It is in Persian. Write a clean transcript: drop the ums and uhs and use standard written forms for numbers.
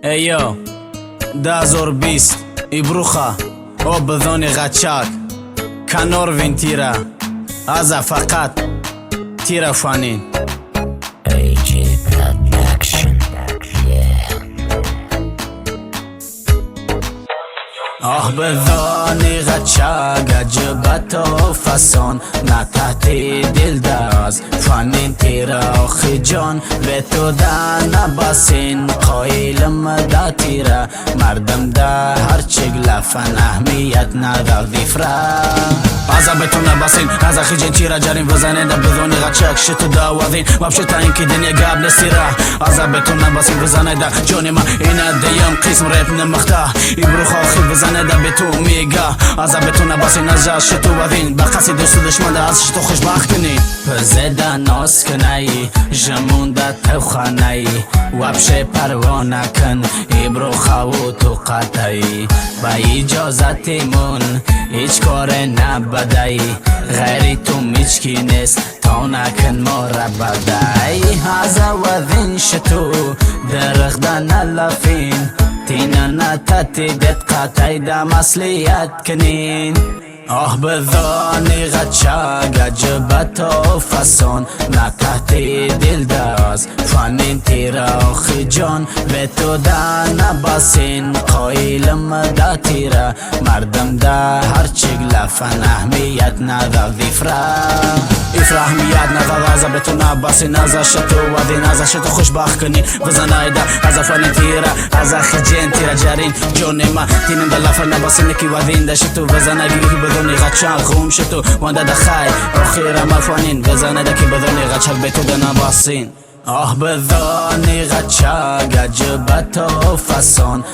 ایو 2020 ایبروخا او بدون غچاک کنور وین تیرا از فقط تیرا فانین AJ Production. آه بدون غچاک عجبت و فسان نتحتی دل داز فانین تیرا آخی جان به تو دا نباسین قایلم دا تیرا مردم دا هر چگل فن اهمیت ندار دیفرا ازا به تو نباسین ازا خیجین تیرا جارین بزنین دا بدون غچاک شتو دا وادین وابشه تا اینکه دنیا گاب نسیرا ازا به تو نباسین بزنین دا جونی ما اینا دیم قسم ریپ نمختا ایبروخ آخی بزنین دا به تو میگا ازا به تو نباسین ازا شتو وادین با قصی دوست و دشمن دا از شتو خوشبخت کنی پزده ناس کنایی جمون دا توخانایی وابشه پروانه کن ایبروخا و تو قطعی با اجازتیمون هیچ کار نبدایی غیری تو میچکی نیست تا نکن ما را بدایی ازا وذین شتو درخدن الافین تینا نتاتی دقاتی دا مسلیت کنین آه بدانی غچاک عجبت و فسان نتحتی دل داز فانین تیرا آخی جان به تو دا نباسین قایلم دا تیرا مردم دا هر چگل فن اهمیت ندار دیفرا ایفرا اهمیت ندار ازا به تو نباسین ازا شتو ودین ازا شتو خوشبخت کنین بزنای دا ازا فانین تیرا ازا خیجین تیرا جارین جون ما تینن دا لفر نباسین نکی ودین دا شتو بزنای گیری بدونی غچاک خوم شتو وانده دا خای آخیر عمل فانین بزنای دا که بدونی غچاک به تو دا نباسین آه بدونی غچاک عجبت و فسان